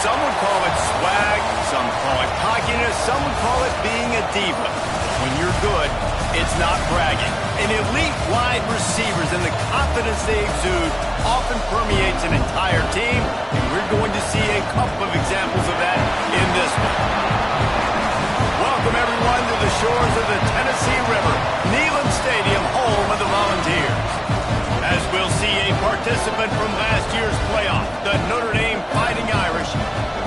Some would call it swag, some call it cockiness, some would call it being a diva. When you're good, it's not bragging. An elite wide receivers and the confidence they exude often permeates an entire team, and we're going to see a couple of examples of that in this one. Welcome, everyone, to the shores of the Tennessee River, Neyland Stadium, home of the Volunteers. As we'll see a participant from last year's playoff, the Notre Dame Fighting Irish,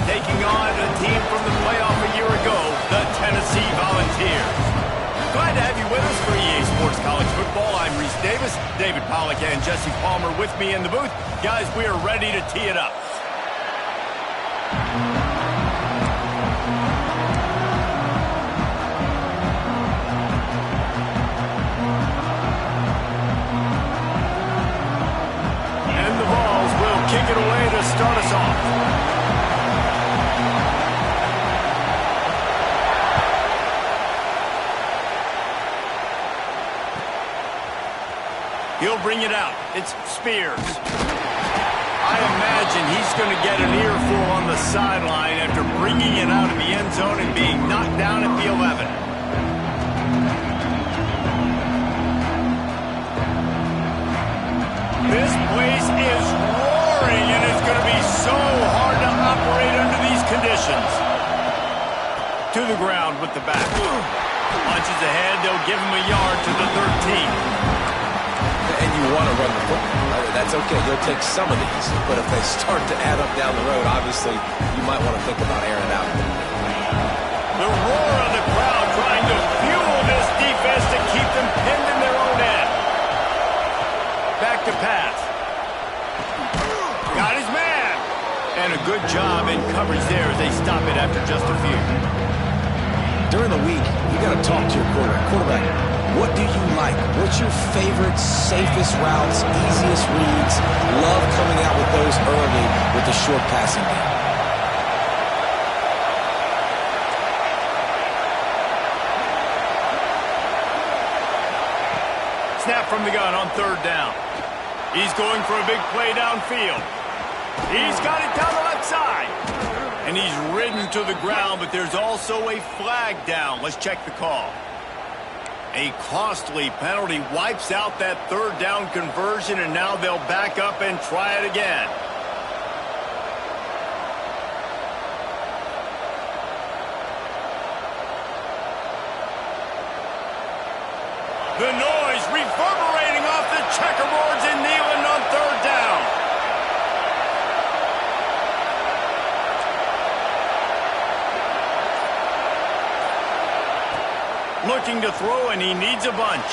taking on a team from the playoff a year ago, the Tennessee Volunteers. Glad to have you with us for EA Sports College Football. I'm Reese Davis, David Pollack and Jesse Palmer with me in the booth. Guys, we are ready to tee it up. Kick it away to start us off. He'll bring it out. It's Spears. I imagine he's going to get an earful on the sideline after bringing it out of the end zone and being knocked down at the 11. This place is and it's going to be so hard to operate under these conditions. To the ground with the back. Punches ahead, they'll give him a yard to the 13. And you want to run the football. That's okay. You'll take some of these. But if they start to add up down the road, obviously, you might want to think about airing it out. The roar of the crowd trying to fuel this defense to keep them pinned in their own end. Back to pass. Got his man. And a good job in coverage there as they stop it after just a few. During the week, you got to talk to your quarterback. What do you like? What's your favorite, safest routes, easiest reads? Love coming out with those early with the short passing game. Snap from the gun on third down. He's going for a big play downfield. He's got it down the left side. And he's ridden to the ground, but there's also a flag down. Let's check the call. A costly penalty wipes out that third down conversion, and now they'll back up and try it again. The noise reverberating off the checkerboards in Neyland on third down. Looking to throw, and he needs a bunch.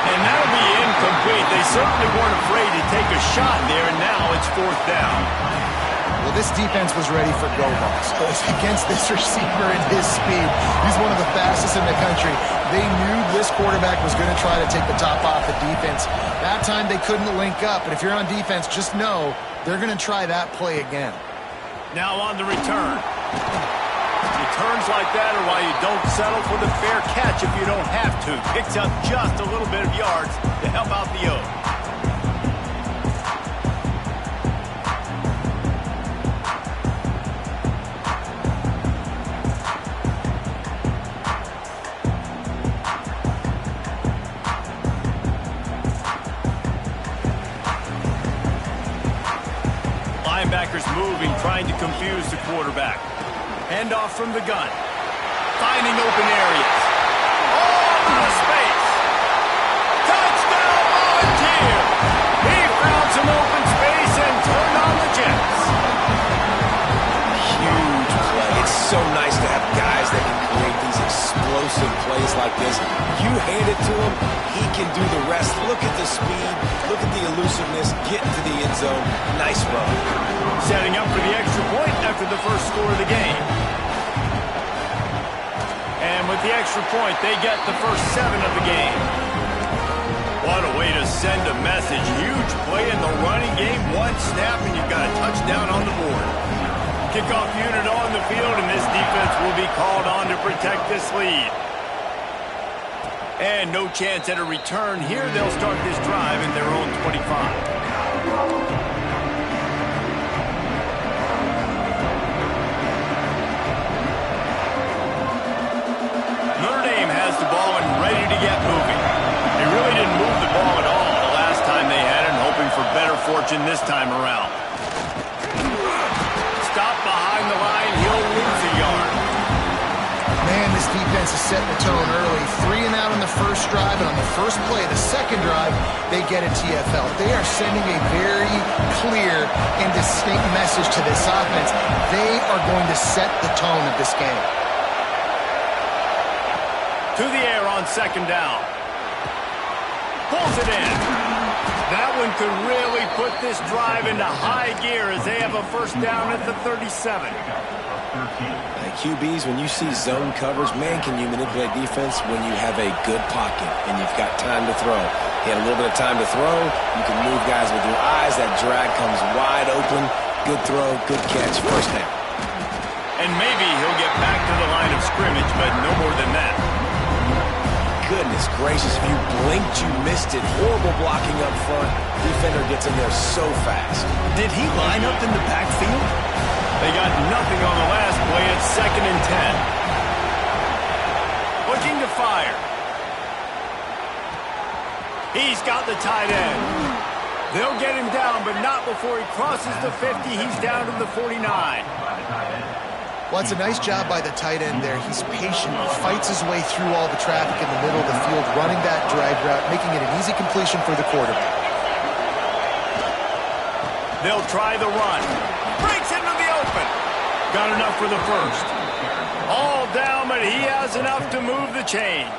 And that'll be incomplete. They certainly weren't afraid to take a shot there, and now it's fourth down. Well, this defense was ready for go-balls. Against this receiver and his speed, he's one of the fastest in the country. They knew this quarterback was going to try to take the top off the defense. That time they couldn't link up, but if you're on defense, just know they're going to try that play again. Now on the return. Returns like that are why you don't settle for the fair catch if you don't have to. Picks up just a little bit of yards to help out the O. Linebackers moving, trying to confuse the quarterback. Handoff from the gun. Finding open areas. All out of space. Touchdown Volunteer! He found some open space and turned on the Jets. Huge play. It's so nice to have guys that can create these explosive plays like this. You hand it to him, he can do the rest. Look at the speed. Look at the elusiveness. Get into the end zone. Nice run. Setting up for the extra point after the first score of the game. And with the extra point, they get the first 7 of the game. What a way to send a message. Huge play in the running game. One snap, and you've got a touchdown on the board. Kickoff unit on the field, and this defense will be called on to protect this lead. And no chance at a return here. They'll start this drive in their own 25. ready to get moving. They really didn't move the ball at all the last time they had it, hoping for better fortune this time around. Stop behind the line, he'll lose a yard. Man, this defense is setting the tone early. 3 and out on the first drive, and on the first play, the second drive, they get a TFL. They are sending a very clear and distinct message to this offense. They are going to set the tone of this game. To the air on second down. Pulls it in. That one could really put this drive into high gear as they have a first down at the 37. QBs, when you see zone coverage, man, can you manipulate defense when you have a good pocket and you've got time to throw. He had a little bit of time to throw. You can move guys with your eyes. That drag comes wide open. Good throw, good catch, first down. And maybe he'll get back to the line of scrimmage, but no more than that. Goodness gracious, if you blinked, you missed it. Horrible blocking up front. Defender gets in there so fast. Did he line up in the backfield? They got nothing on the last play. It's 2nd and 10. Looking to fire. He's got the tight end. They'll get him down, but not before he crosses the 50. He's down to the 49. Well, it's a nice job by the tight end there. He's patient. He fights his way through all the traffic in the middle of the field, running that drag route, making it an easy completion for the quarterback. They'll try the run. Breaks into the open. Got enough for the first. All down, but he has enough to move the chains.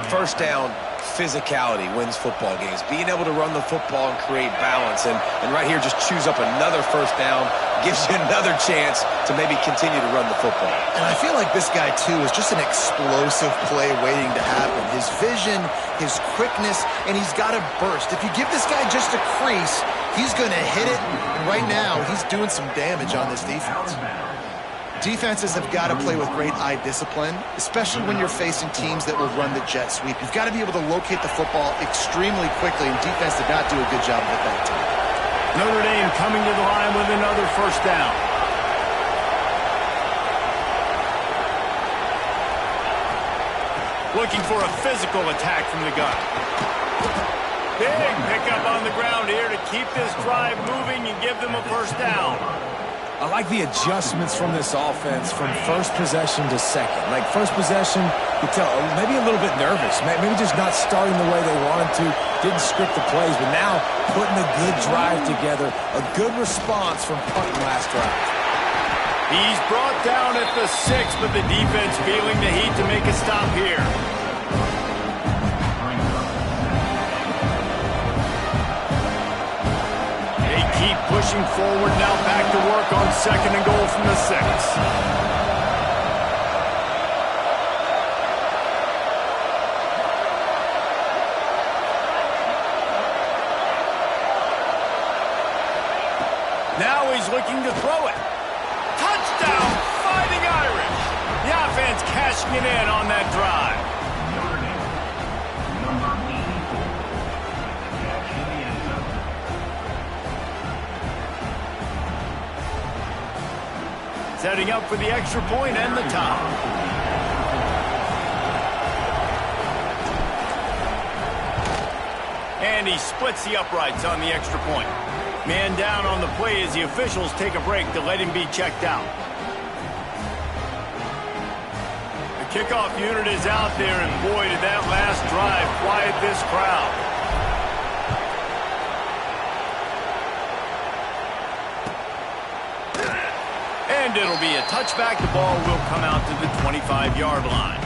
First down, physicality wins football games. Being able to run the football and create balance. And right here, just choose up another first down. Gives you another chance to maybe continue to run the football. And I feel like this guy, too, is just an explosive play waiting to happen. His vision, his quickness, and he's got a burst. If you give this guy just a crease, he's going to hit it. And right now, he's doing some damage on this defense. Defenses have got to play with great eye discipline, especially when you're facing teams that will run the jet sweep. You've got to be able to locate the football extremely quickly, and defense did not do a good job of it that time. Notre Dame coming to the line with another first down. Looking for a physical attack from the gun. Big pickup on the ground here to keep this drive moving and give them a first down. I like the adjustments from this offense from first possession to second. Like first possession, you tell maybe a little bit nervous, maybe just not starting the way they wanted to, didn't script the plays, but now putting a good drive together, a good response from punting last drive. He's brought down at the 6, but the defense feeling the heat to make a stop here. Keep pushing forward now, back to work on 2nd and goal from the 6. Now he's looking to throw it. Touchdown, Fighting Irish. The offense cashing it in on that drive. Setting up for the extra point and the top. And he splits the uprights on the extra point. Man down on the play as the officials take a break to let him be checked out. The kickoff unit is out there, and boy, did that last drive quiet this crowd. And it'll be a touchback. The ball will come out to the 25-yard line.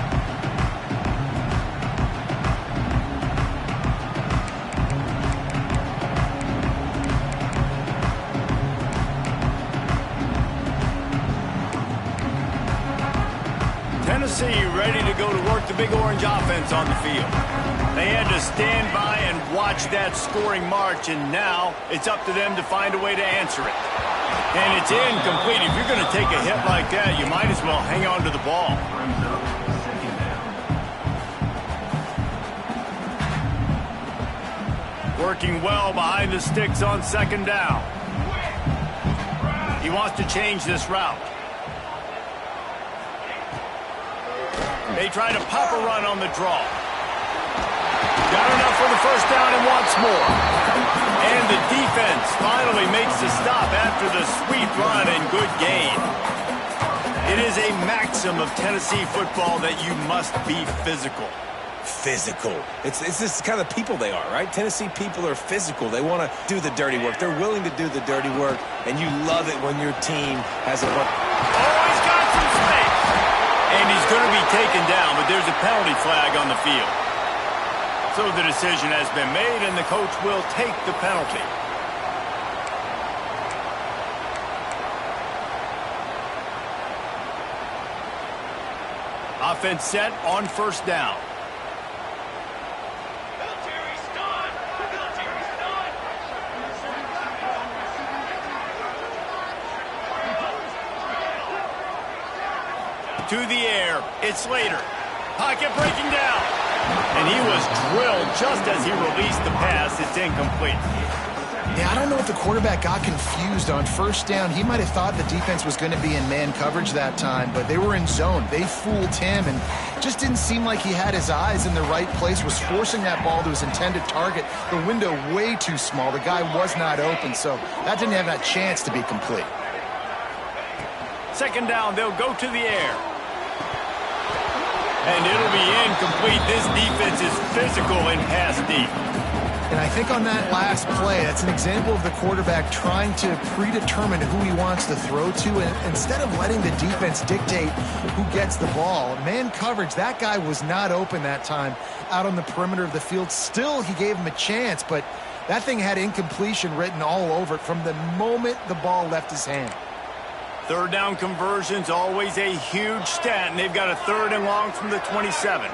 Tennessee ready to go to work the Big Orange offense on the field. They had to stand by and watch that scoring march, and now it's up to them to find a way to answer it. And it's incomplete. If you're going to take a hit like that, you might as well hang on to the ball. Working well behind the sticks on 2nd down. He wants to change this route. They try to pop a run on the draw. Got enough for the first down and wants more. And the defense finally makes the stop after the sweet run and good gain. It is a maxim of Tennessee football that you must be physical. Physical. It's just kind of people they are, right? Tennessee people are physical. They want to do the dirty work. They're willing to do the dirty work, and you love it when your team has a... Oh, he's got some space. And he's going to be taken down, but there's a penalty flag on the field. So the decision has been made, and the coach will take the penalty. Offense set on first down. To the air, it's Slater. Pocket breaking down. And he was drilled just as he released the pass. It's incomplete. Yeah, I don't know if the quarterback got confused on first down. He might have thought the defense was going to be in man coverage that time, but they were in zone. They fooled him and just didn't seem like he had his eyes in the right place, was forcing that ball to his intended target. The window way too small. The guy was not open, so that didn't have that chance to be complete. Second down, they'll go to the air. And it'll be incomplete. This defense is physical and pass deep. And I think on that last play, that's an example of the quarterback trying to predetermine who he wants to throw to, and instead of letting the defense dictate who gets the ball. Man coverage, that guy was not open that time out on the perimeter of the field. Still, he gave him a chance, but that thing had incompletion written all over it from the moment the ball left his hand. Third down conversion's always a huge stat, and they've got a third and long from the 27.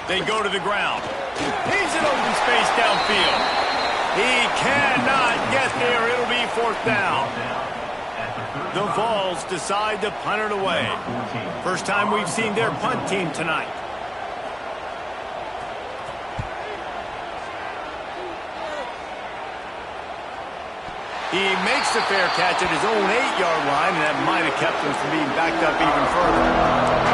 They go to the ground. He's in open space downfield. He cannot get there. It'll be fourth down. The Vols decide to punt it away. First time we've seen their punt team tonight. He makes the fair catch at his own 8-yard line, and that might have kept him from being backed up even further.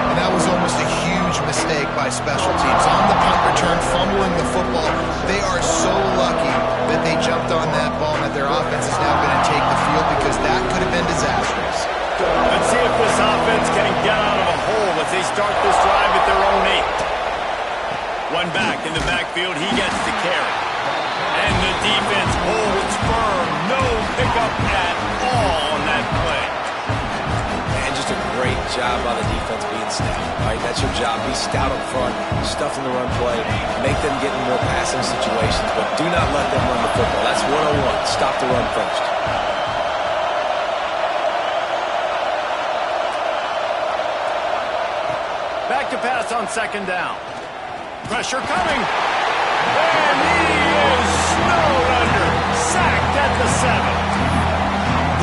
And that was almost a huge mistake by special teams. On the punt return, fumbling the football. They are so lucky that they jumped on that ball and that their offense is now going to take the field, because that could have been disastrous. Let's see if this offense can get out of a hole as they start this drive at their own 8. One back in the backfield, he gets the carry. And the defense holds firm. No pickup at all on that play. And just a great job by the defense being stout. Right? That's your job. Be stout up front, stuff in the run play, make them get in more passing situations, but do not let them run the football. That's 101. Stop the run first. Back to pass on second down. Pressure coming. And he is snowed under. Sacked at the 7.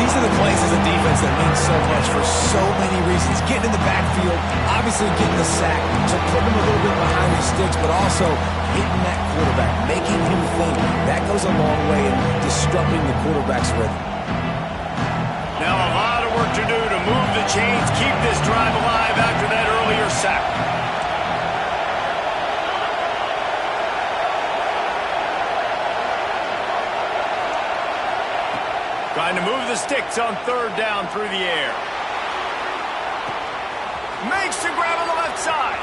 These are the plays as a defense that mean so much for so many reasons. Getting in the backfield, obviously getting the sack, so putting him a little bit behind the sticks, but also hitting that quarterback, making him think. That goes a long way in disrupting the quarterback's rhythm. Now a lot of work to do to move the chains, keep this drive alive after that earlier sack. Trying to move the sticks on third down through the air. Makes the grab on the left side.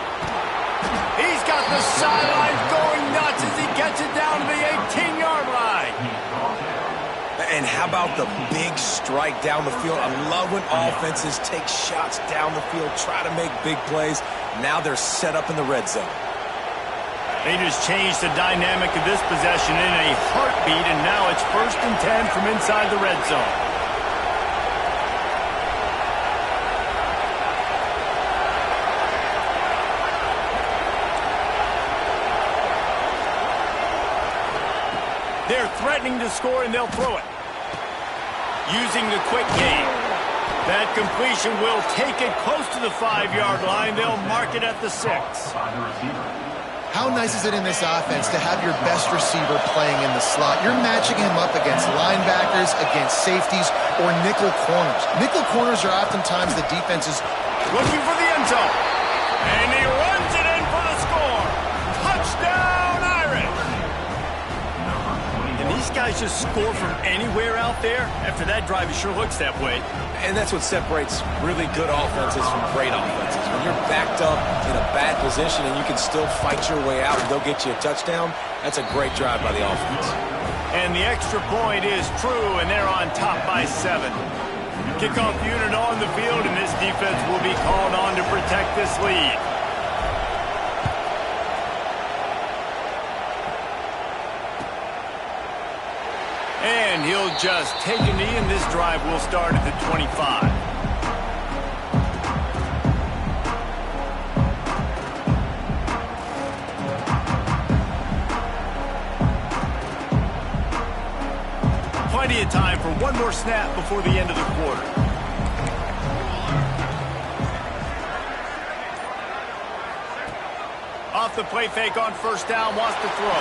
He's got the sidelines going nuts as he gets it down to the 18-yard line. And how about the big strike down the field? I love when offenses take shots down the field, try to make big plays. Now they're set up in the red zone. They just changed the dynamic of this possession in a heartbeat, and now it's 1st and 10 from inside the red zone. They're threatening to score, and they'll throw it. Using the quick game. That completion will take it close to the 5-yard line. They'll mark it at the 6. How nice is it in this offense to have your best receiver playing in the slot? You're matching him up against linebackers, against safeties, or nickel corners. Nickel corners are oftentimes the defense's looking for the end zone. And he runs it in for the score. Touchdown, Irish. And these guys just score from anywhere out there. After that drive, it sure looks that way. And that's what separates really good offenses from great offenses. When you're backed up in a bad position and you can still fight your way out and they'll get you a touchdown, that's a great drive by the offense. And the extra point is true, and they're on top by 7. Kickoff unit on the field, and this defense will be called on to protect this lead. And he'll just take a knee, and this drive will start at the 25. Plenty of time for one more snap before the end of the quarter. Off the play fake on first down, wants to throw.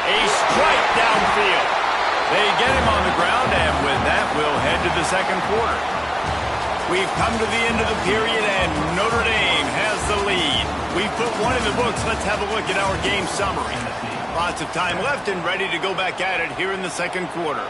A strike downfield. They get him on the ground, and with that, we'll head to the second quarter. We've come to the end of the period, and Notre Dame has the lead. We've put one in the books. Let's have a look at our game summary. Lots of time left and ready to go back at it here in the second quarter.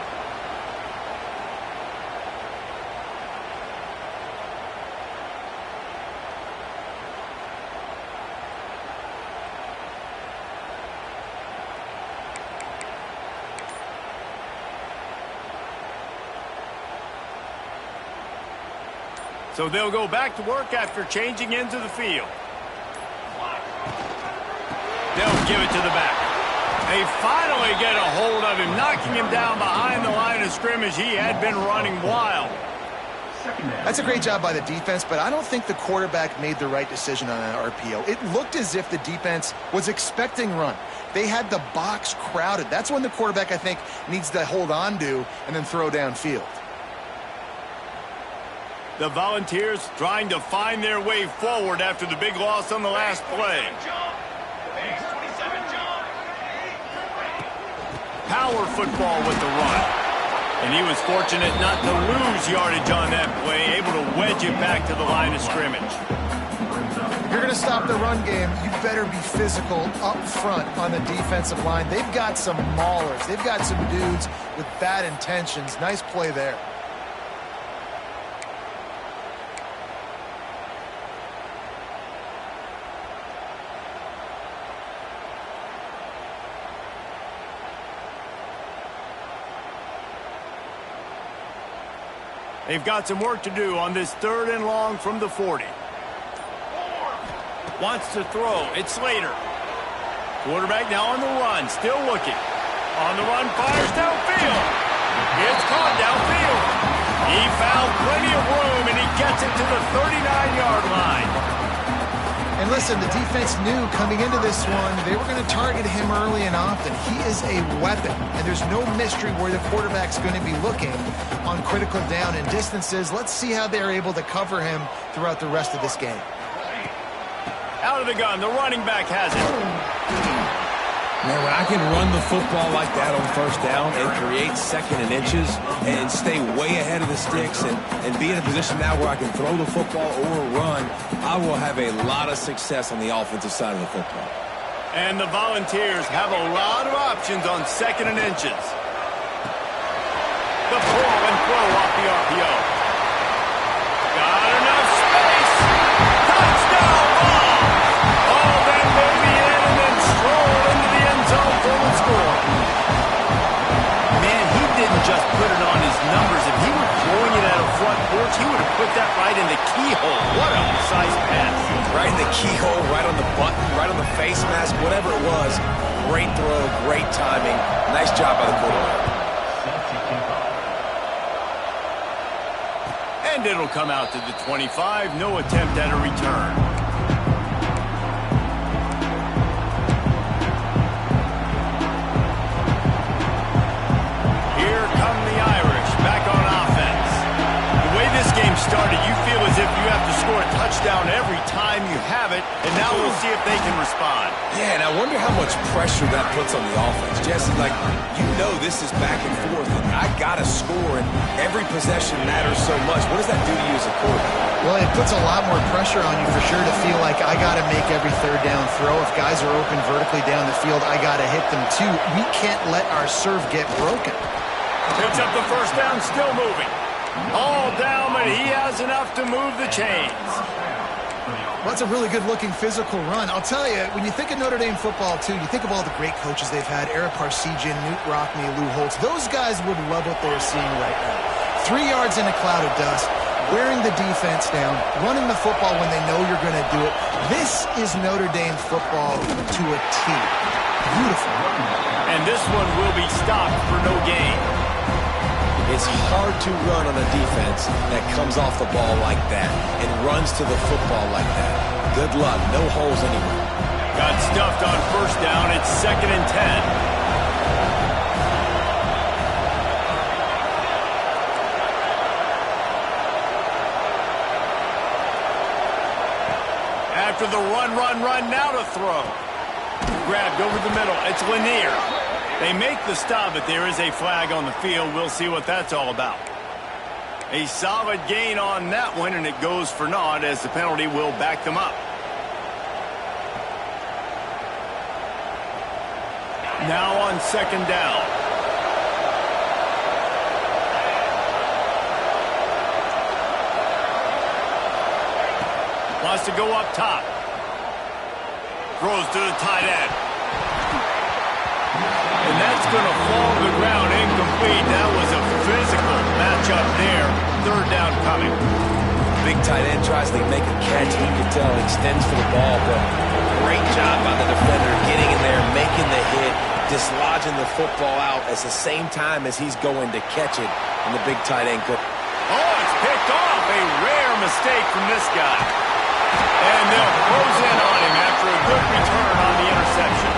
So they'll go back to work after changing into the field. They'll give it to the back. They finally get a hold of him, knocking him down behind the line of scrimmage. He had been running wild. That's a great job by the defense, but I don't think the quarterback made the right decision on that RPO. It looked as if the defense was expecting run. They had the box crowded. That's when the quarterback, I think, needs to hold on to and then throw downfield. The Volunteers trying to find their way forward after the big loss on the last play. Power football with the run. And he was fortunate not to lose yardage on that play, able to wedge it back to the line of scrimmage. If you're going to stop the run game, you better be physical up front on the defensive line. They've got some maulers. They've got some dudes with bad intentions. Nice play there. They've got some work to do on this 3rd and long from the 40. Wants to throw. It's Slater. Quarterback now on the run. Still looking. On the run, fires downfield. It's caught downfield. He found plenty of room, and he gets it to the 39-yard line. And listen, the defense knew coming into this one, they were going to target him early and often. He is a weapon, and there's no mystery where the quarterback's going to be looking on critical down and distances. Let's see how they're able to cover him throughout the rest of this game. Out of the gun, the running back has it. Man, when I can run the football like that on first down and create 2nd and inches and stay way ahead of the sticks and be in a position now where I can throw the football or run, I will have a lot of success on the offensive side of the football. And the Volunteers have a lot of options on 2nd and inches. The pull and throw off the RPO. Got enough space. Touchdown ball. Oh, that may be in and then stroll into the end zone for the score. Man, he didn't just put it on his numbers. If he were throwing it at a front porch, he would have put that right in the keyhole. What a precise pass. Right in the keyhole, right on the button, right on the face mask, whatever it was. Great throw, great timing. Nice job by the quarterback. And it'll come out to the 25. No attempt at a return. Here come the Irish back on offense. The way this game started, you feel as if you have to score a touchdown touchdown every time you have it, and now we'll see if they can respond. Yeah, and I wonder how much pressure that puts on the offense. Jesse, like, you know this is back and forth, and I got to score, and every possession matters so much. What does that do to you as a quarterback? Well, it puts a lot more pressure on you for sure to feel like I got to make every third down throw. If guys are open vertically down the field, I got to hit them too. We can't let our serve get broken. Picks up the first down, still moving. All down, but he has enough to move the chains. Well, that's a really good-looking physical run. I'll tell you, when you think of Notre Dame football, too, you think of all the great coaches they've had, Eric Parsegian, Newt Rockne, Lou Holtz. Those guys would love what they're seeing right now. 3 yards in a cloud of dust, wearing the defense down, running the football when they know you're going to do it. This is Notre Dame football to a T. Beautiful. And this one will be stopped for no gain. It's hard to run on a defense that comes off the ball like that and runs to the football like that. Good luck. No holes anywhere. Got stuffed on first down. It's 2nd and 10. After the run, now to throw. Grabbed over the middle. It's Lanier. They make the stop, but there is a flag on the field. We'll see what that's all about. A solid gain on that one, and it goes for naught as the penalty will back them up. Now on 2nd down. Wants to go up top. Throws to the tight end. And that's going to fall to the ground incomplete. That was a physical matchup there. 3rd down coming. Big tight end tries to make a catch. You can tell he extends for the ball, but great job by the defender getting in there, making the hit, dislodging the football out at the same time as he's going to catch it. And the big tight end could. Oh, it's picked off. A rare mistake from this guy. And they'll close in on him after a good return on the interception.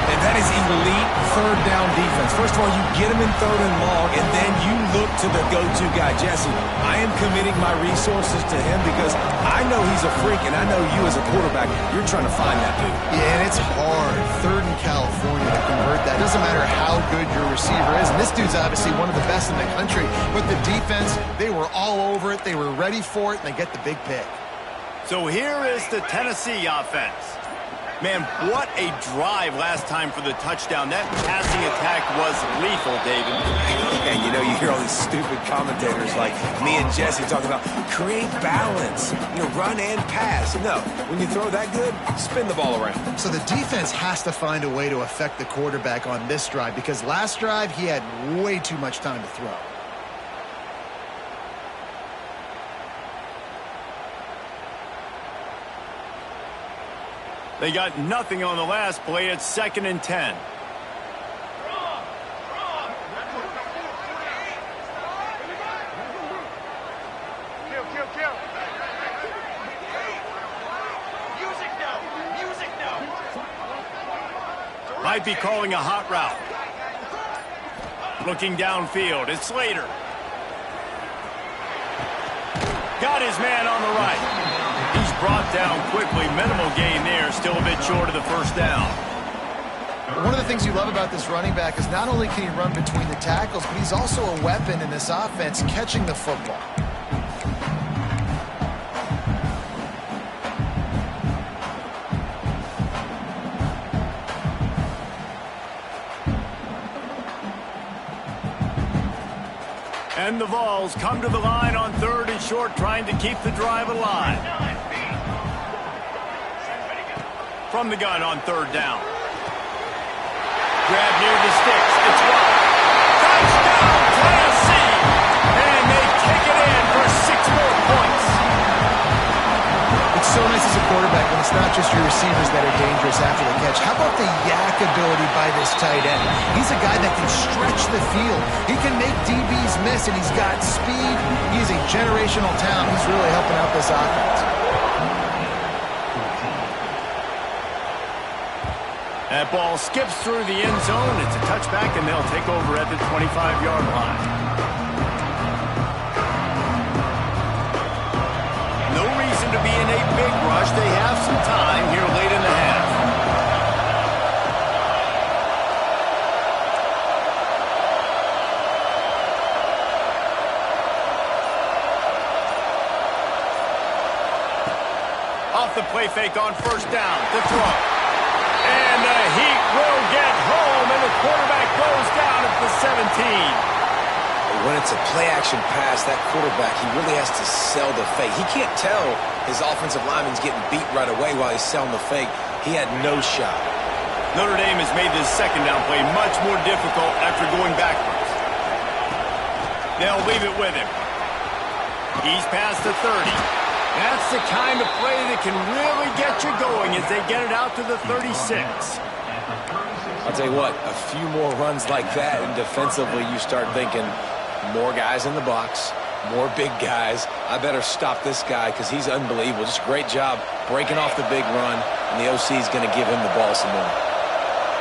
And that is elite 3rd down defense. First of all, you get him in 3rd and long, and then you look to the go-to guy. Jesse, I am committing my resources to him because I know he's a freak, and I know you as a quarterback, you're trying to find that dude. Yeah, and it's hard, 3rd in California, to convert that. It doesn't matter how good your receiver is, and this dude's obviously one of the best in the country, but the defense, they were all over it, they were ready for it, and they get the big pick. So here is the Tennessee offense. Man, what a drive last time for the touchdown. That passing attack was lethal, David. And you know, you hear all these stupid commentators like me and Jesse talking about create balance, run and pass. No, when you throw that good, spin the ball around. So the defense has to find a way to affect the quarterback on this drive because last drive he had way too much time to throw. They got nothing on the last play. It's 2nd and 10. Might be calling a hot route. Looking downfield. It's Slater. Got his man on the right. He's brought down quickly. Minimal gain there. Still a bit short of the first down. One of the things you love about this running back is not only can he run between the tackles, but he's also a weapon in this offense catching the football. And the Vols come to the line on 3rd and short, trying to keep the drive alive. From the gun on 3rd down. Grab near the sticks. It's Watt. Touchdown, Tennessee! And they kick it in for 6 more points. It's so nice as a quarterback when it's not just your receivers that are dangerous after the catch. How about the yak ability by this tight end? He's a guy that can stretch the field. He can make DBs miss, and he's got speed. He's a generational talent. He's really helping out this offense. That ball skips through the end zone. It's a touchback, and they'll take over at the 25-yard line. No reason in a big rush. They have some time here late in the half. Off the play fake on first down. The throw. And the Heat will get home, and the quarterback goes down at the 17. When it's a play-action pass, that quarterback, he really has to sell the fake. He can't tell his offensive lineman's getting beat right away while he's selling the fake. He had no shot. Notre Dame has made this second down play much more difficult after going backwards. They'll leave it with him. He's past the 30. That's the kind of play that can really get you going as they get it out to the 36. I'll tell you what, a few more runs like that, and defensively you start thinking more guys in the box, more big guys. I better stop this guy because he's unbelievable. Just a great job breaking off the big run, and the OC is going to give him the ball some more.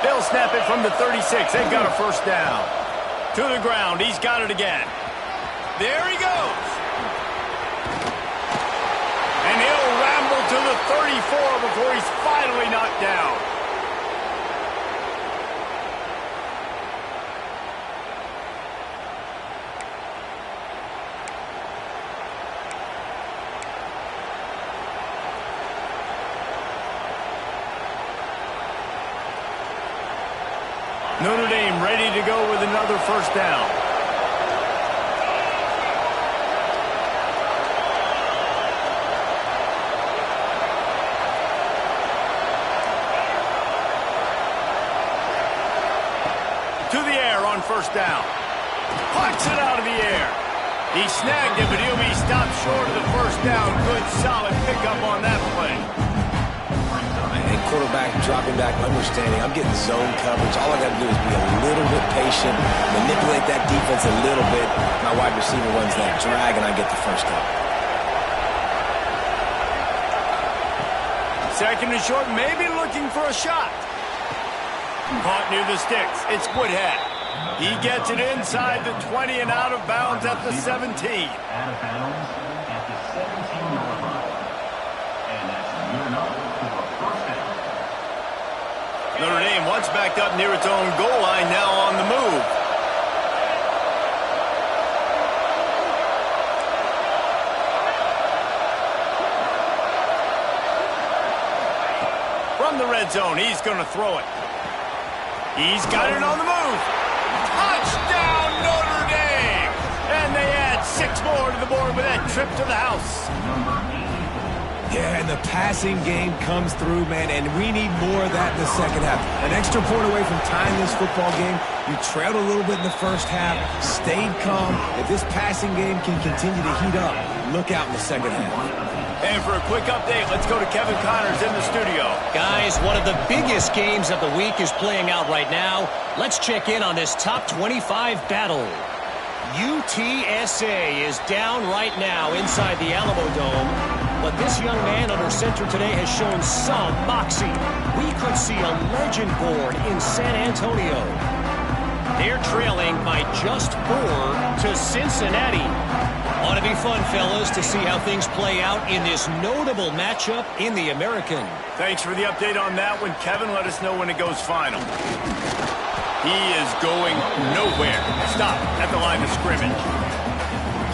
They'll snap it from the 36. They've got a first down. To the ground. He's got it again. There he goes. And he'll ramble to the 34 before he's finally knocked down. Notre Dame ready to go with another first down. To the air on first down. Pucks it out of the air. He snagged it, but he'll be stopped short of the first down. Good, solid pickup on that play. And quarterback dropping back, understanding I'm getting zone coverage. All I got to do is be a little bit patient, manipulate that defense a little bit. My wide receiver runs that drag, and I get the first down. Second and short, maybe looking for a shot. Caught near the sticks. It's Woodhead. He gets it inside the 20 and out of bounds at the 17. Out of bounds at the 17-yard line. And that's good enough for a first down. Notre Dame once backed up near its own goal line, now on the move. From the red zone, he's going to throw it. He's got it on the move. Touchdown, Notre Dame! And they add 6 more to the board with that trip to the house. Yeah, and the passing game comes through, man, and we need more of that in the second half. An extra point away from tying this football game. You trailed a little bit in the first half, stayed calm. If this passing game can continue to heat up, look out in the second half. And for a quick update, let's go to Kevin Connors in the studio. Guys, one of the biggest games of the week is playing out right now. Let's check in on this top 25 battle. UTSA is down right now inside the Alamo Dome, but this young man under center today has shown some moxie. We could see a legend born in San Antonio. They're trailing by just 4 to Cincinnati. Ought to be fun, fellas, to see how things play out in this notable matchup in the American. Thanks for the update on that one, Kevin. Let us know when it goes final. He is going nowhere. Stop at the line of scrimmage.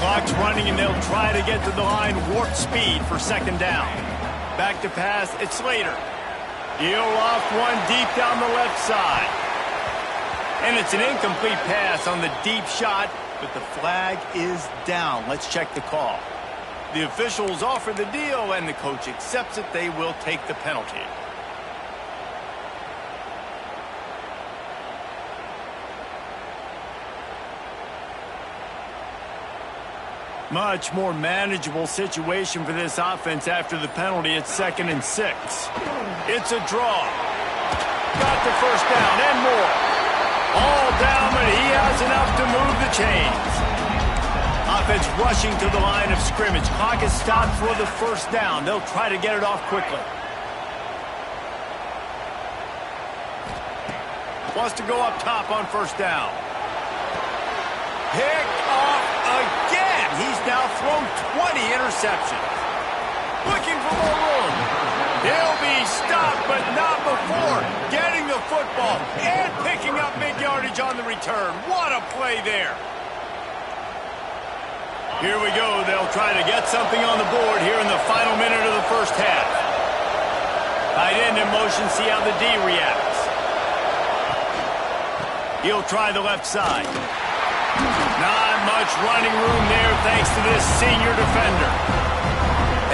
Clock's running, and they'll try to get to the line warp speed for second down. Back to pass, it's Slater. He'll loft one deep down the left side. And it's an incomplete pass on the deep shot, but the flag is down. Let's check the call. The officials offer the deal, and the coach accepts it. They will take the penalty. Much more manageable situation for this offense after the penalty. It's 2nd and 6. It's a draw. Got the first down and more. All down, but he has enough to move the chains. Offense rushing to the line of scrimmage. Clock is stopped for the first down. They'll try to get it off quickly. Wants to go up top on first down. Pick off again. He's now thrown 20 interceptions. looking for more room. He'll be stopped, but not before getting the football and picking up big yardage on the return. What a play there. Here we go. They'll try to get something on the board here in the final minute of the first half. Tight end in motion, see how the D reacts. He'll try the left side. Not much running room there thanks to this senior defender.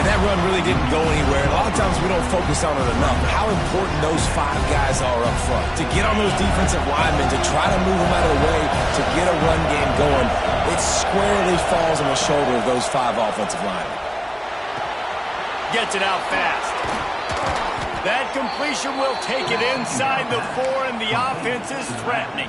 And that run really didn't go anywhere. A lot of times we don't focus on it enough. How important those 5 guys are up front. To get on those defensive linemen, to try to move them out of the way, to get a run game going, it squarely falls on the shoulder of those 5 offensive linemen. Gets it out fast. That completion will take it inside the 4, and the offense is threatening.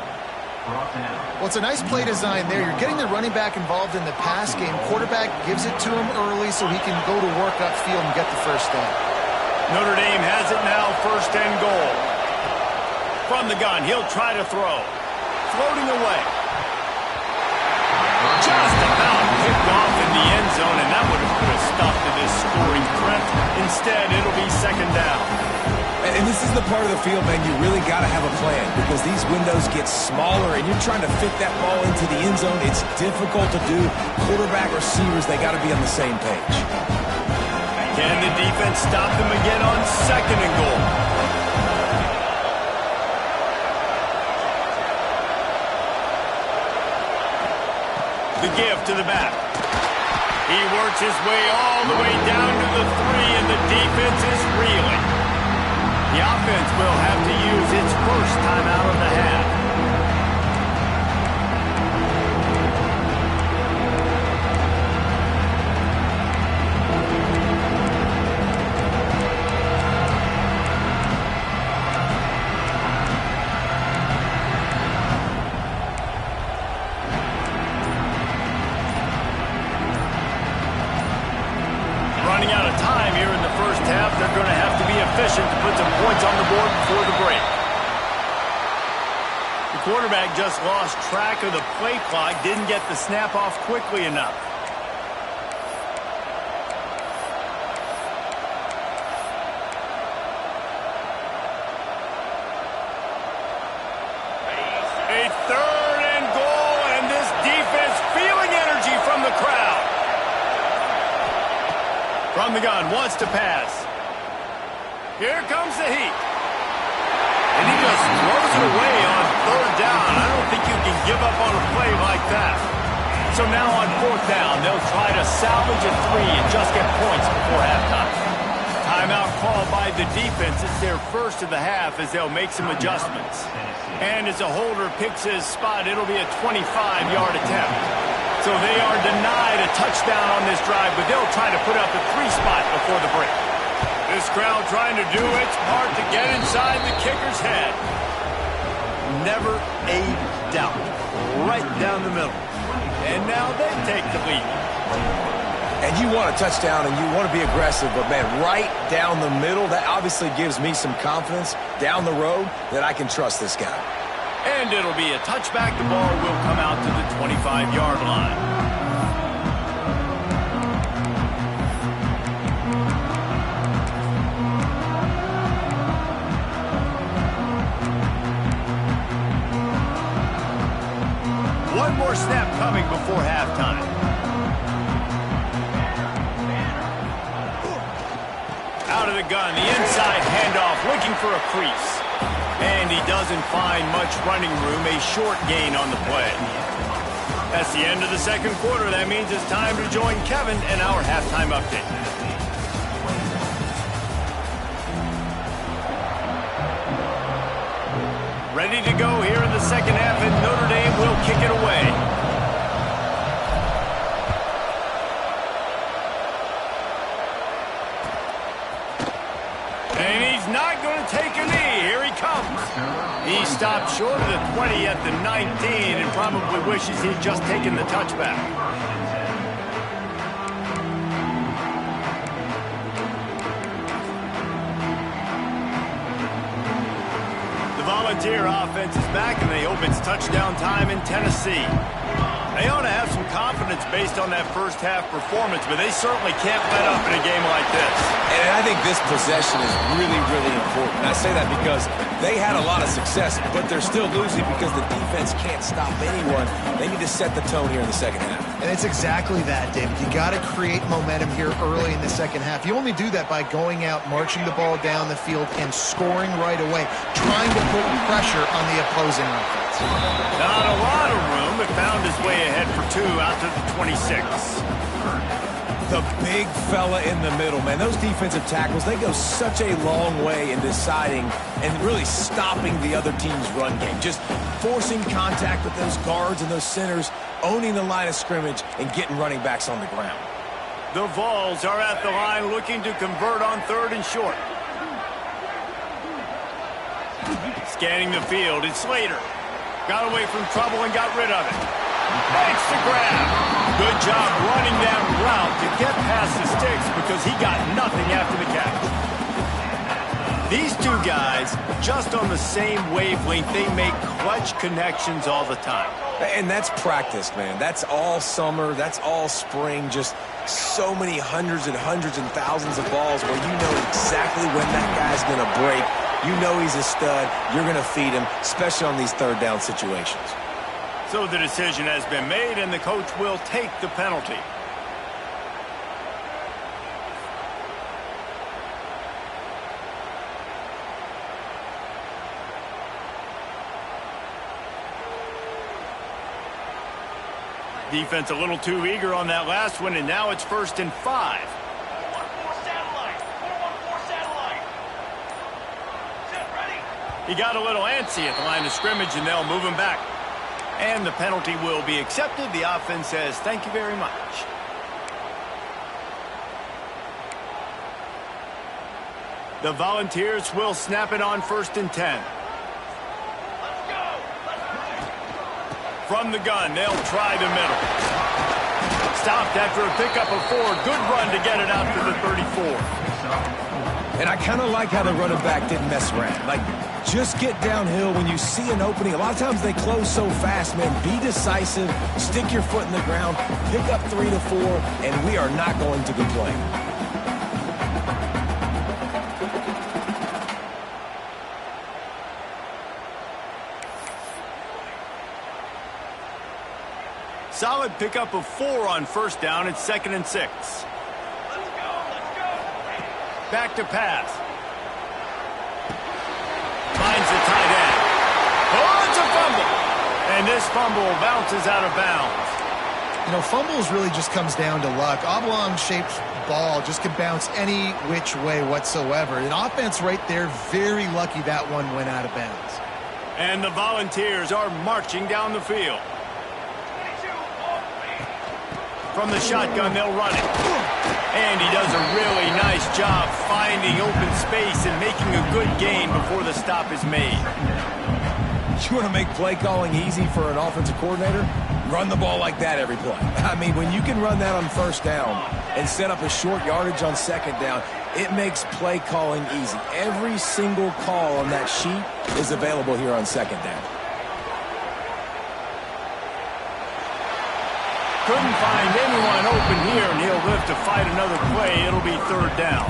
Well, it's a nice play design there. You're getting the running back involved in the pass game. Quarterback gives it to him early so he can go to work upfield and get the first down. Notre Dame has it now, first and goal. From the gun, he'll try to throw. Floating away. Just about picked off in the end zone, and that would have put a stop to this scoring threat. Instead, it'll be second down. And this is the part of the field, man, you really got to have a plan because these windows get smaller and you're trying to fit that ball into the end zone. It's difficult to do. Quarterback, receivers, they got to be on the same page. Can the defense stop them again on second and goal? The give to the back. He works his way all the way down to the 3, and the defense is reeling. The offense will have to use its first timeout of the half. Running out of time here in the first half, they're going to have to be efficient to put some points on the board before the break. The quarterback just lost track of the play clock, didn't get the snap off quickly enough. A third and goal, and this defense feeling energy from the crowd. From the gun, wants to pass. Here comes the heat. And he just throws it away on third down. I don't think you can give up on a play like that. So now on fourth down, they'll try to salvage a 3 and just get points before halftime. Timeout called by the defense. It's their first of the half as they'll make some adjustments. And as a holder picks his spot, it'll be a 25-yard attempt. So they are denied a touchdown on this drive, but they'll try to put up a 3 spot before the break. This crowd trying to do its part to get inside the kicker's head. Never a doubt. Right down the middle. And now they take the lead. And you want a touchdown and you want to be aggressive, but, man, right down the middle, that obviously gives me some confidence down the road that I can trust this guy. And it'll be a touchback. The ball will come out to the 25-yard line. One more snap coming before halftime. Out of the gun, the inside handoff, looking for a crease. And he doesn't find much running room, a short gain on the play. That's the end of the second quarter. That means it's time to join Kevin in our halftime update. Ready to go here in the second half, and Notre Dame will kick it away. And he's not going to take a knee. Here he comes. He stopped short of the 20 at the 19 and probably wishes he'd just taken the touchback. The Volunteer offense is back, and they hope it's touchdown time in Tennessee. They ought to have some confidence points based on that first half performance, but they certainly can't let up in a game like this. And I think this possession is really, really important. I say that because they had a lot of success, but they're still losing because the defense can't stop anyone. They need to set the tone here in the second half. And it's exactly that, David. You got to create momentum here early in the second half. You only do that by going out, marching the ball down the field, and scoring right away, trying to put pressure on the opposing offense. Not a lot of room, but found his way ahead for 2 out to the 26. The big fella in the middle, man. Those defensive tackles, they go such a long way in deciding and really stopping the other team's run game. Just forcing contact with those guards and those centers, owning the line of scrimmage, and getting running backs on the ground. The Vols are at the line looking to convert on 3rd and short. Scanning the field, it's Slater. Got away from trouble and got rid of it. Makes the grab. Good job running that route to get past the sticks because he got nothing after the catch. These two guys, just on the same wavelength, they make clutch connections all the time. And that's practice, man. That's all summer. That's all spring. Just so many hundreds and thousands of balls where you know exactly when that guy's going to break. You know he's a stud. You're going to feed him, especially on these 3rd down situations. So the decision has been made, and the coach will take the penalty. Defense a little too eager on that last one, and now it's 1st and 5. He got a little antsy at the line of scrimmage, and they'll move him back. And the penalty will be accepted. The offense says, thank you very much. The Volunteers will snap it on 1st and 10. From the gun, they'll try the middle. Stopped after a pickup of 4. Good run to get it out to the 34. And I kind of like how the running back didn't mess around. Like, just get downhill when you see an opening. A lot of times they close so fast, man. Be decisive, stick your foot in the ground, pick up 3 to 4, and we are not going to complain. Solid pickup of 4 on 1st down. It's 2nd and 6. Back to pass. Finds the tight end. Oh, it's a fumble. And this fumble bounces out of bounds. You know, fumbles really just comes down to luck. Oblong-shaped ball just can bounce any which way whatsoever. An offense right there, very lucky that one went out of bounds. And the Volunteers are marching down the field. From the shotgun, they'll run it. And he does a really nice job finding open space and making a good gain before the stop is made. You want to make play calling easy for an offensive coordinator? Run the ball like that every play. I mean, when you can run that on 1st down and set up a short yardage on 2nd down, it makes play calling easy. Every single call on that sheet is available here on 2nd down. Couldn't find anyone open here, and he'll live to fight another play. It'll be 3rd down.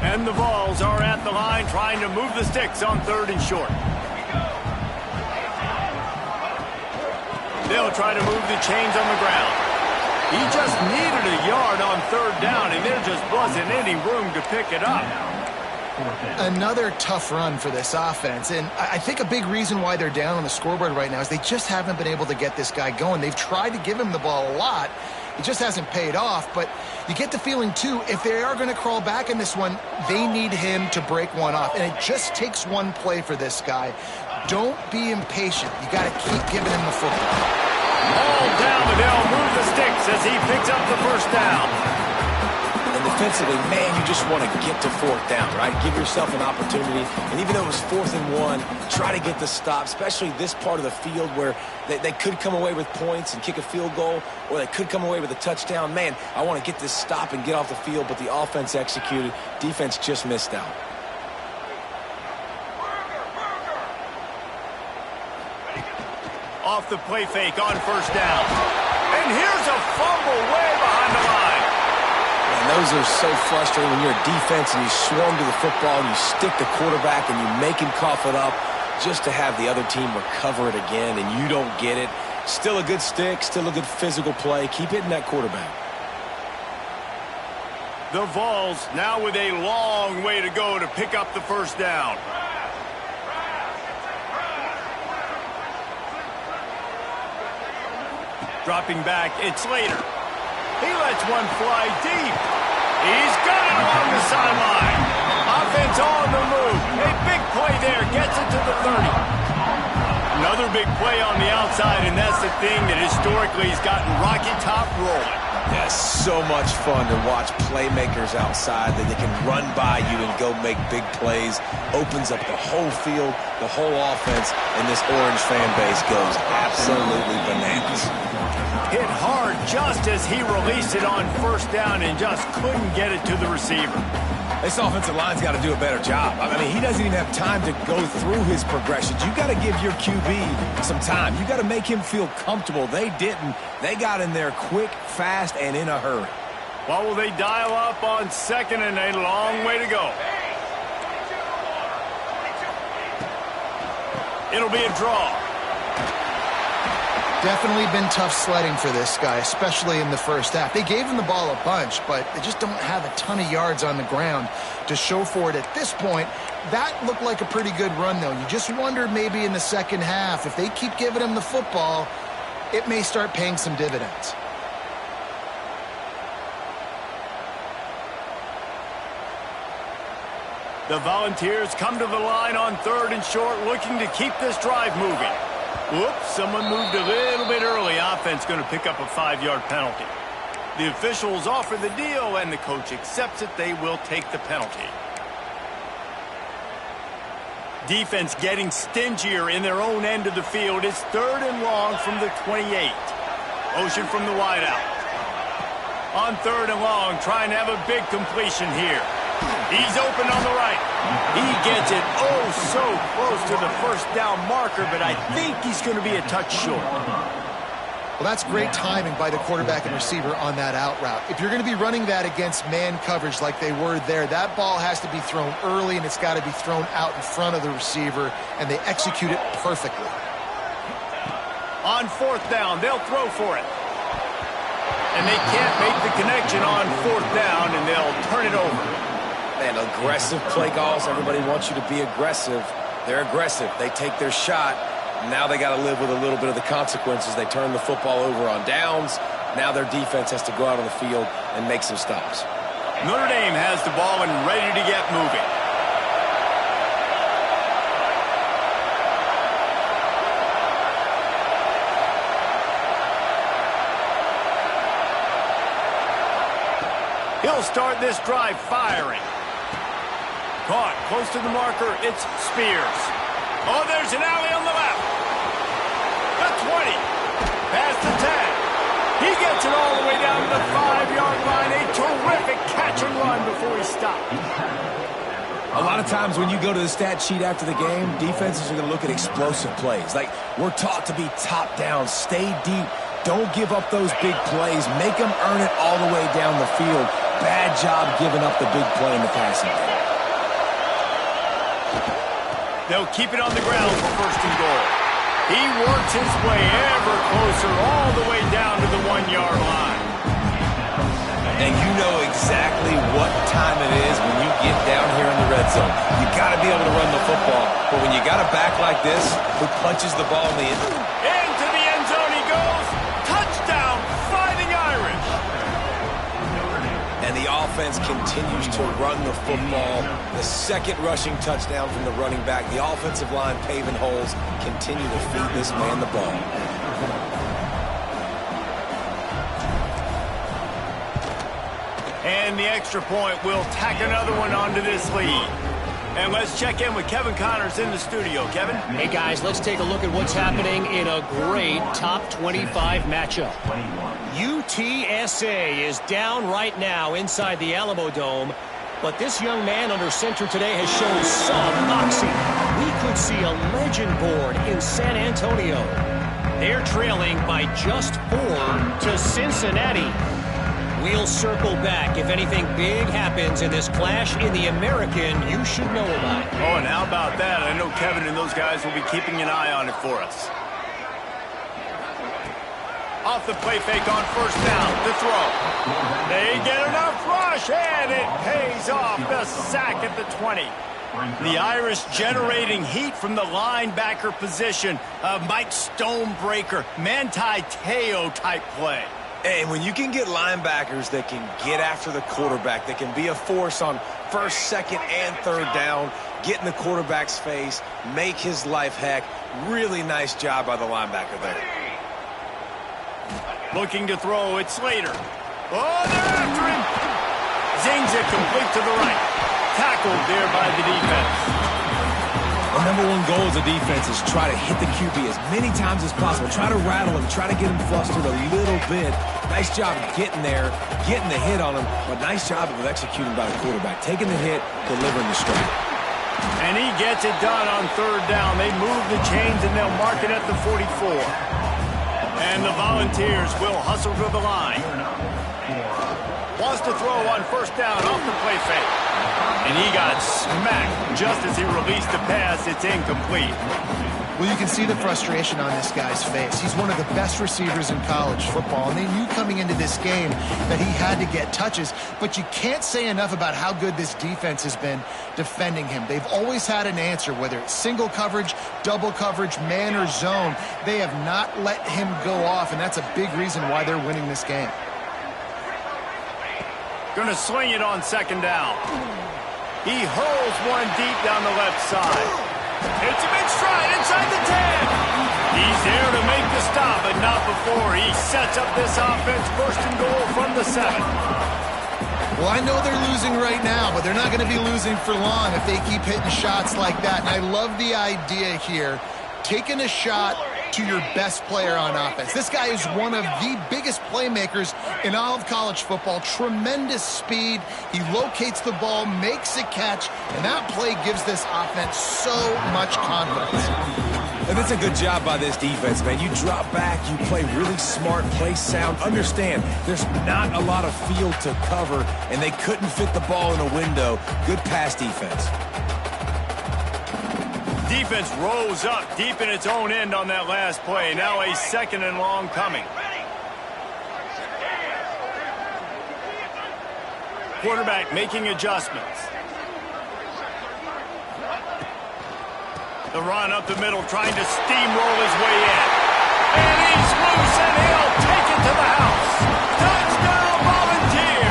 And the Vols are at the line trying to move the sticks on 3rd and short. They'll try to move the chains on the ground. He just needed a yard on 3rd down, and there just wasn't any room to pick it up. Another tough run for this offense, and I think a big reason why they're down on the scoreboard right now is they just haven't been able to get this guy going. They've tried to give him the ball a lot. It just hasn't paid off, but you get the feeling, too, if they are going to crawl back in this one, they need him to break one off, and it just takes one play for this guy. Don't be impatient. You got to keep giving him the football. All down, and they'll move the sticks as he picks up the 1st down. And defensively, man, you just want to get to 4th down, right? Give yourself an opportunity. And even though it was 4th and 1, try to get the stop, especially this part of the field where they could come away with points and kick a field goal, or they could come away with a touchdown. Man, I want to get this stop and get off the field, but the offense executed. Defense just missed out. Off the play fake on first down. And here's a fumble way behind the line. And those are so frustrating when you're a defense and you swarm to the football and you stick the quarterback and you make him cough it up just to have the other team recover it again and you don't get it. Still a good stick, still a good physical play. Keep hitting that quarterback. The Vols now with a long way to go to pick up the first down. Dropping back, it's Slater. He lets one fly deep. He's got it along the sideline. Offense on the move. A big play there. Gets it to the 30. Another big play on the outside, and that's the thing that historically has gotten Rocky Top rolling. Yeah, so much fun to watch playmakers outside that they can run by you and go make big plays. Opens up the whole field, the whole offense, and this Orange fan base goes absolutely bananas. Hit hard just as he released it on first down and just couldn't get it to the receiver. This offensive line's got to do a better job. I mean, he doesn't even have time to go through his progressions. You got to give your QB some time. You got to make him feel comfortable. They didn't. They got in there quick, fast, and in a hurry. Well, will they dial up on second and a long way to go? It'll be a draw. Definitely been tough sledding for this guy, especially in the first half. They gave him the ball a bunch, but they just don't have a ton of yards on the ground to show for it at this point. That looked like a pretty good run, though. You just wondered maybe in the second half, if they keep giving him the football, it may start paying some dividends. The Volunteers come to the line on third and short, looking to keep this drive moving. Whoops, someone moved a little bit early. Offense going to pick up a 5-yard penalty. The officials offer the deal, and the coach accepts it. They will take the penalty. Defense getting stingier in their own end of the field. It's third and long from the 28. Motion from the wideout. On third and long, trying to have a big completion here. He's open on the right. He gets it oh so close to the first down marker, but I think he's going to be a touch short. Well, that's great timing by the quarterback and receiver on that out route. If you're going to be running that against man coverage like they were there, that ball has to be thrown early, and it's got to be thrown out in front of the receiver, and they execute it perfectly. On fourth down, they'll throw for it. And they can't make the connection on fourth down, and they'll turn it over. Man, aggressive play calls. Everybody wants you to be aggressive. They're aggressive. They take their shot. Now they got to live with a little bit of the consequences. They turn the football over on downs. Now their defense has to go out on the field and make some stops. Notre Dame has the ball and ready to get moving. He'll start this drive firing. Caught close to the marker. It's Spears. Oh, there's an alley on the left. The 20. Past the 10. He gets it all the way down to the 5-yard line. A terrific catch and run before he stopped. A lot of times when you go to the stat sheet after the game, defenses are going to look at explosive plays. Like, we're taught to be top down, stay deep. Don't give up those big plays. Make them earn it all the way down the field. Bad job giving up the big play in the passing game. They'll keep it on the ground for first and goal. He works his way ever closer all the way down to the 1-yard line. And you know exactly what time it is when you get down here in the red zone. You got to be able to run the football. But when you got a back like this who punches the ball in the end. Into the end zone he goes. Touchdown, Fighting Irish. And the offense continues to run the football. The second rushing touchdown from the running back. The offensive line paving holes. Continue to feed this man the ball. And the extra point will tack another one onto this lead. And let's check in with Kevin Connors in the studio. Kevin? Hey, guys, let's take a look at what's happening in a great top 25 matchup. UTSA is down right now inside the Alamo Dome, but this young man under center today has shown some moxie. we could see a legend born in San Antonio. They're trailing by just 4 to Cincinnati. We'll circle back if anything big happens in this clash in the American you should know about. Oh, and how about that? I know Kevin and those guys will be keeping an eye on it for us. Off the play fake on first down, the throw. They get enough rush, and it pays off. The sack at the 20. The Irish generating heat from the linebacker position. Mike Stonebreaker, Manti Te'o type play. And when you can get linebackers that can get after the quarterback, that can be a force on first, second, and third down, get in the quarterback's face, make his life heck, really nice job by the linebacker there. Looking to throw, it's Slater. Oh, they're after him. Zings it complete to the right. Tackled there by the defense. The number one goal as a defense is try to hit the QB as many times as possible. Try to rattle him, try to get him flustered a little bit. Nice job getting there, getting the hit on him, but nice job of executing by the quarterback. Taking the hit, delivering the strike. And he gets it done on third down. They move the chains and they'll mark it at the 44. And the Volunteers will hustle to the line. Wants to throw on first down off the play fake. And he got smacked just as he released the pass. It's incomplete. Well, you can see the frustration on this guy's face. He's one of the best receivers in college football, and they knew coming into this game that he had to get touches, but you can't say enough about how good this defense has been defending him. They've always had an answer, whether it's single coverage, double coverage, man or zone. They have not let him go off, and that's a big reason why they're winning this game. Going to swing it on second down. He hurls one deep down the left side. It's a big stride inside the 10. He's there to make the stop, but not before he sets up this offense. First and goal from the 7. Well, I know they're losing right now, but they're not going to be losing for long if they keep hitting shots like that. And I love the idea here, taking a shot to your best player on offense. This guy is one of the biggest playmakers in all of college football. Tremendous speed. He locates the ball, makes a catch, and that play gives this offense so much confidence. And it's a good job by this defense, man. You drop back, you play really smart, play sound. Understand, there's not a lot of field to cover, and they couldn't fit the ball in a window. Good pass defense. Defense rose up deep in its own end on that last play. Now a second and long coming. Quarterback making adjustments. The run up the middle, trying to steamroll his way in. And he's loose, and he'll take it to the house. Touchdown, Volunteer!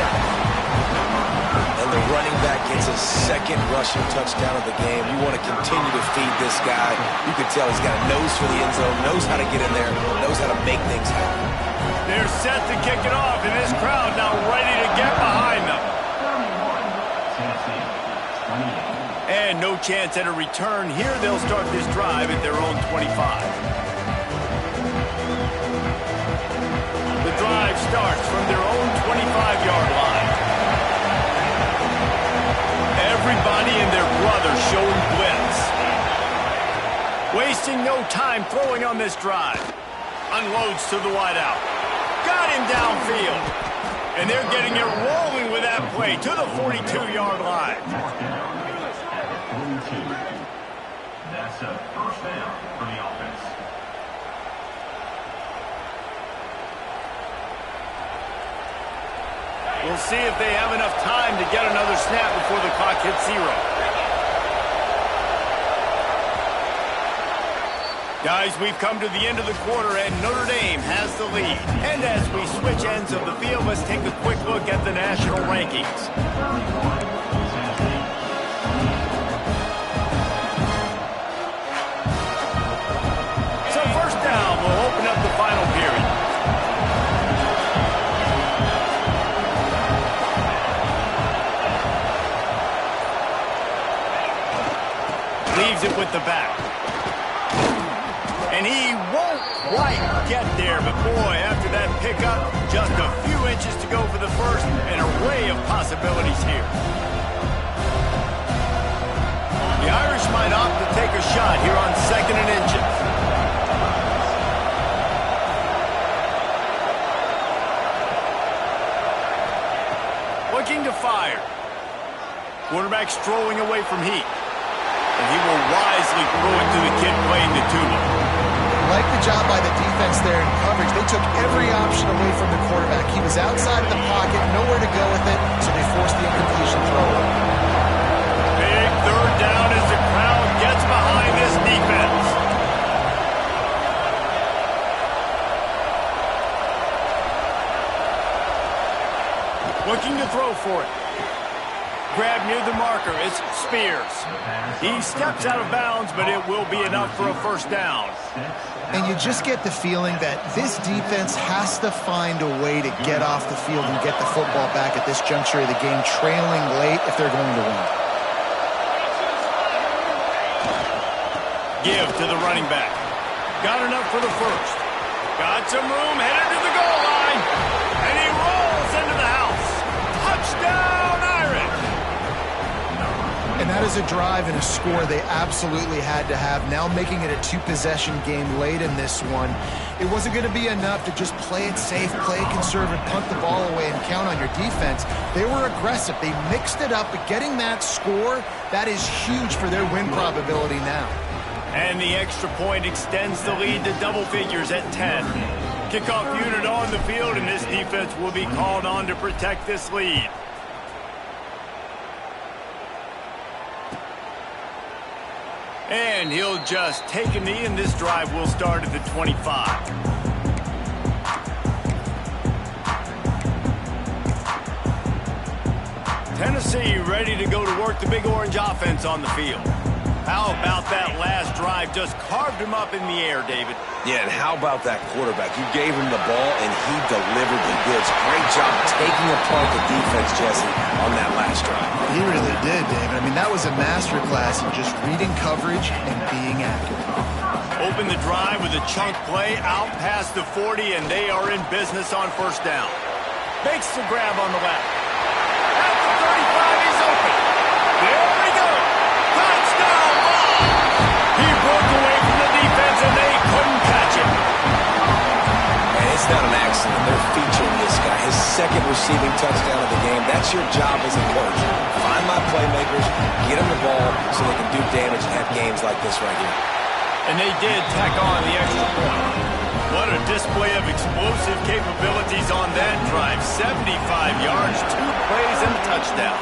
And the running back gets his second rushing touchdown of the game. You want to continue to feed this guy. You can tell he's got a nose for the end zone, knows how to get in there, knows how to make things happen. They're set to kick it off, and this crowd now ready to get behind them. And no chance at a return here. They'll start this drive at their own 25. The drive starts from their own 25-yard line. Everybody and their brother showing blitz. Wasting no time throwing on this drive. Unloads to the wideout. Got him downfield. And they're getting it rolling with that play to the 42-yard line. That's a first down for the offense. We'll see if they have enough time to get another snap before the clock hits 0. Guys, we've come to the end of the quarter, and Notre Dame has the lead. And as we switch ends of the field, let's take a quick look at the national rankings. So first down, we'll open up the final period. Leaves it with the back. And he won't quite get there, but boy, after that pickup, just a few inches to go for the first, an array of possibilities here. The Irish might opt to take a shot here on 2nd and inches. Looking to fire. Quarterback strolling away from heat. And he will wisely throw it to the kid playing the tuba. Like the job by the defense there in coverage. They took every option away from the quarterback. He was outside of the pocket, nowhere to go with it, so they forced the incompletion throw. Big 3rd down as the crowd gets behind this defense. Looking to throw for it. Grab near the marker. It's Spears. He steps out of bounds, but it will be enough for a 1st down. And you just get the feeling that this defense has to find a way to get off the field and get the football back at this juncture of the game, trailing late if they're going to win. Give to the running back. Got enough for the 1st. Got some room, headed to the goal line. And he rolls into the house. Touchdown, Irish! And that is a drive and a score they absolutely had to have. Now making it a 2-possession game late in this one. It wasn't going to be enough to just play it safe, play it conservative, punt the ball away, and count on your defense. They were aggressive. They mixed it up, but getting that score, that is huge for their win probability now. And the extra point extends the lead to double figures at 10. Kickoff unit on the field, and this defense will be called on to protect this lead. And he'll just take a knee, and this drive will start at the 25. Tennessee ready to go to work the Big Orange offense on the field. How about that last drive? Just carved him up in the air, David. Yeah, and how about that quarterback? You gave him the ball, and he delivered the goods. Great job taking apart the defense, Jesse, on that last drive. He really did, David. I mean, that was a masterclass in just reading coverage and being accurate. Open the drive with a chunk play out past the 40, and they are in business on 1st down. Makes the grab on the left. At the 35, he's open. There we go. Touchdown ball. He broke away from the defense, and they couldn't catch him. And it's not an accident. They're featuring this guy. His 2nd receiving touchdown of the game. That's your job as a coach. Find my playmakers, get them the ball so they can do damage and have games like this right here. And they did tack on the extra point. What a display of explosive capabilities on that drive. 75 yards, 2 plays, and a touchdown.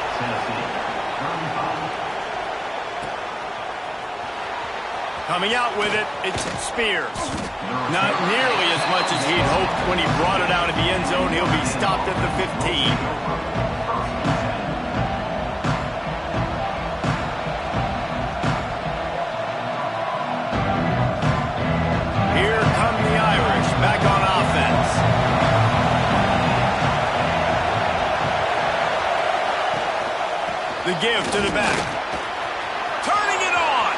Coming out with it, it's Spears. Not nearly as much as he'd hoped when he brought it out of the end zone. He'll be stopped at the 15. Back on offense. The give to the back. Turning it on.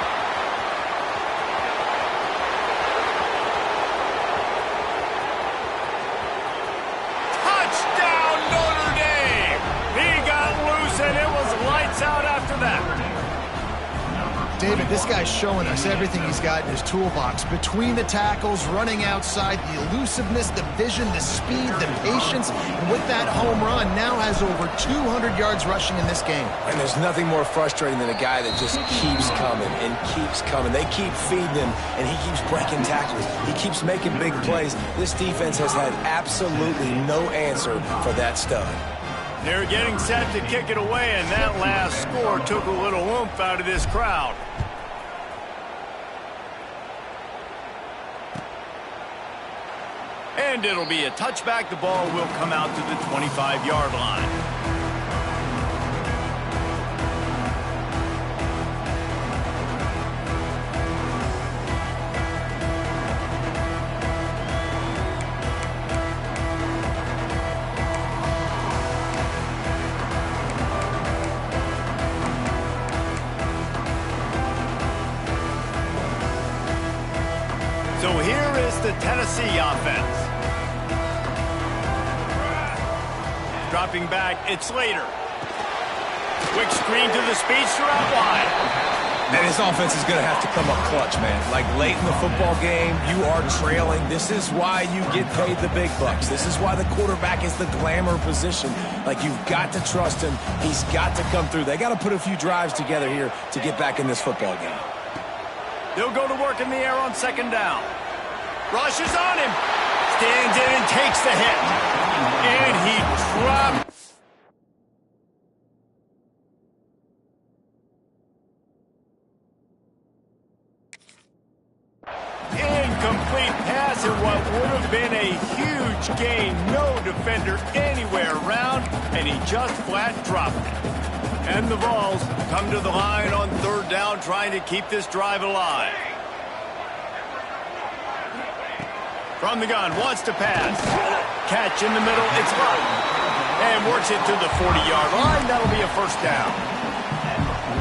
Touchdown, Notre Dame. He got loose, and it was lights out after that. David, this guy's showing us everything he's got in his toolbox. Between the tackles, running outside, the elusiveness, the vision, the speed, the patience. And with that home run, now has over 200 yards rushing in this game. And there's nothing more frustrating than a guy that just keeps coming and keeps coming. They keep feeding him, and he keeps breaking tackles. He keeps making big plays. This defense has had absolutely no answer for that stud. They're getting set to kick it away, and that last score took a little oomph out of this crowd. And it'll be a touchback. The ball will come out to the 25-yard line. So here is the Tennessee offense. Dropping back, it's Slater. Quick screen to the speedster out wide. And this offense is going to have to come up clutch, man. Like late in the football game, you are trailing. This is why you get paid the big bucks. This is why the quarterback is the glamour position. Like, you've got to trust him. He's got to come through. They got to put a few drives together here to get back in this football game. They'll go to work in the air on second down. Rushes on him. Stands in and takes the hit. And he dropped. Incomplete pass in what would have been a huge gain. No defender anywhere around, and he just flat dropped it. And the Vols come to the line on third down, trying to keep this drive alive. From the gun, wants to pass. Catch in the middle, it's up. And works it to the 40-yard line. That'll be a first down.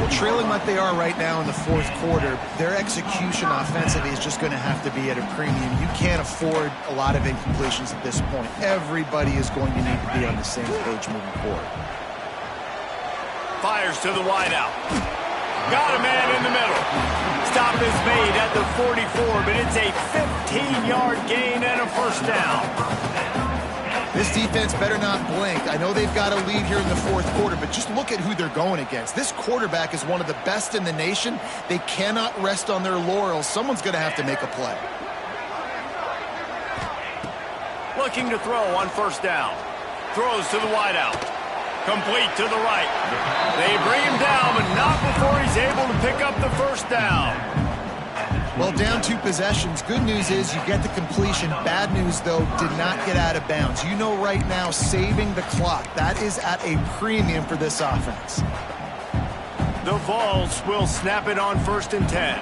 Well, trailing like they are right now in the fourth quarter, their execution offensively is just going to have to be at a premium. You can't afford a lot of incompletions at this point. Everybody is going to need to be on the same page moving forward. Fires to the wideout. Got a man in the middle. Stop is made at the 44, but it's a 15-yard gain and a first down. This defense better not blink. I know they've got a lead here in the fourth quarter, but just look at who they're going against. This quarterback is one of the best in the nation. They cannot rest on their laurels. Someone's going to have to make a play. Looking to throw on first down. Throws to the wideout. Complete to the right. They bring him down, but not before he's able to pick up the first down. Well, down 2 possessions. Good news is you get the completion. Bad news, though, did not get out of bounds. You know right now, saving the clock, that is at a premium for this offense. The Vols will snap it on 1st and 10.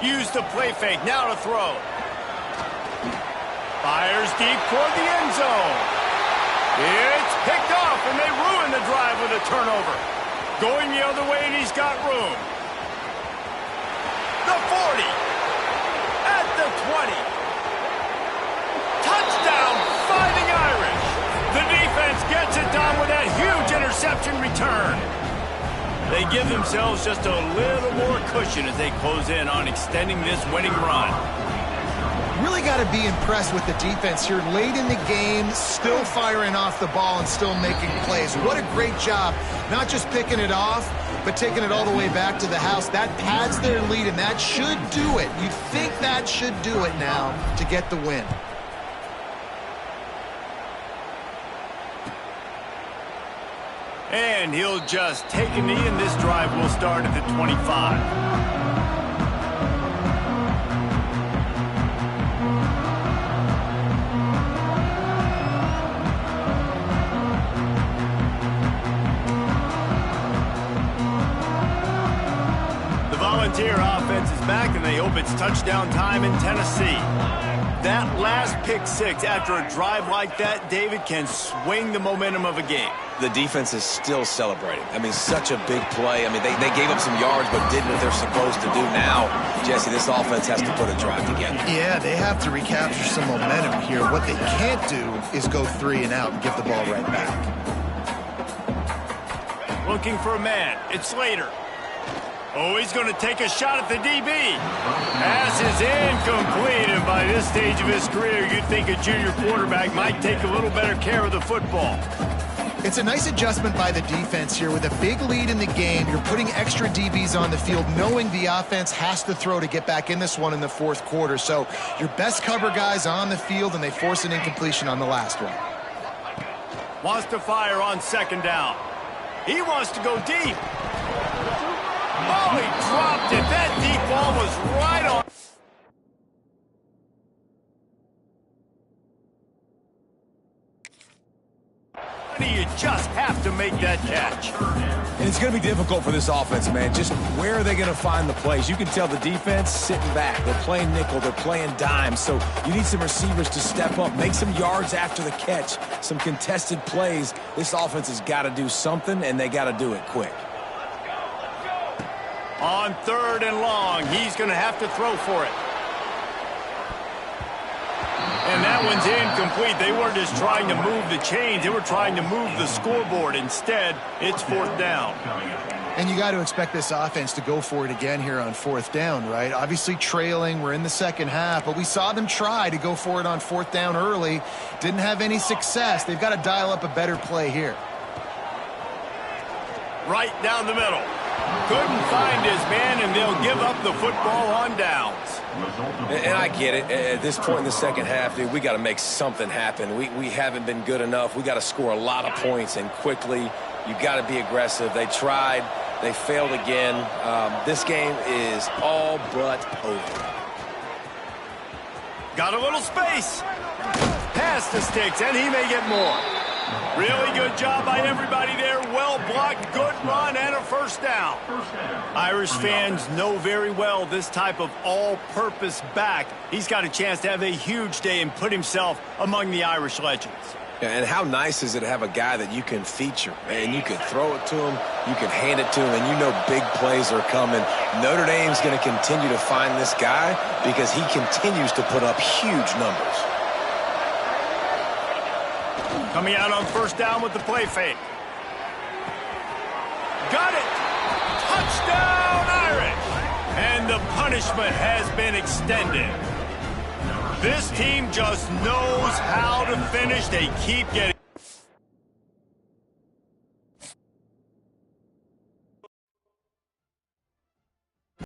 Use the play fake, now to throw. Fires deep toward the end zone. It's picked off, and they ruin the drive with a turnover. Going the other way, and he's got room. The 40. At the 20. Touchdown, Fighting Irish. The defense gets it done with that huge interception return. They give themselves just a little more cushion as they close in on extending this winning run. Really got to be impressed with the defense here. Late in the game, still firing off the ball and still making plays. What a great job. Not just picking it off, but taking it all the way back to the house. That pads their lead, and that should do it. You'd think that should do it now to get the win. And he'll just take a knee, and this drive will start at the 25. Volunteer offense is back, and they hope it's touchdown time in Tennessee. That last pick six after a drive like that, David, can swing the momentum of a game. The defense is still celebrating. I mean, such a big play. I mean, they gave up some yards but did what they're supposed to do. Now, Jesse, this offense has to put a drive together. Yeah, they have to recapture some momentum here. What they can't do is go 3 and out and give the ball right back. Looking for a man. It's Slater. Oh, he's going to take a shot at the DB. Pass is incomplete, and by this stage of his career, you'd think a junior quarterback might take a little better care of the football. It's a nice adjustment by the defense here. With a big lead in the game, you're putting extra DBs on the field, knowing the offense has to throw to get back in this one in the fourth quarter. So your best cover guys on the field, and they force an incompletion on the last one. Wants to fire on second down. He wants to go deep. Oh, he dropped it. That deep ball was right on. You just have to make that catch. And it's going to be difficult for this offense, man. Just where are they going to find the plays? You can tell the defense sitting back. They're playing nickel. They're playing dime. So you need some receivers to step up, make some yards after the catch, some contested plays. This offense has got to do something, and they got to do it quick. On 3rd and long, he's going to have to throw for it. And that one's incomplete. They weren't just trying to move the chains. They were trying to move the scoreboard. Instead, it's 4th down. And you got to expect this offense to go for it again here on 4th down, right? Obviously trailing. We're in the second half, but we saw them try to go for it on 4th down early. Didn't have any success. They've got to dial up a better play here. Right down the middle. Couldn't find his man, and they'll give up the football on downs. And I get it. At this point in the second half, dude, we got to make something happen. We haven't been good enough. We got to score a lot of points, and quickly. You got to be aggressive. They tried. They failed again. This game is all but over. Got a little space. Pass the sticks, and he may get more. Really good job by everybody there. Well blocked, good run, and a 1st down. Irish fans know very well this type of all-purpose back. He's got a chance to have a huge day and put himself among the Irish legends. And how nice is it to have a guy that you can feature, and you can throw it to him, you can hand it to him, and you know big plays are coming. Notre Dame's going to continue to find this guy because he continues to put up huge numbers. Coming out on 1st down with the play fake. Got it! Touchdown, Irish! And the punishment has been extended. This team just knows how to finish. They keep getting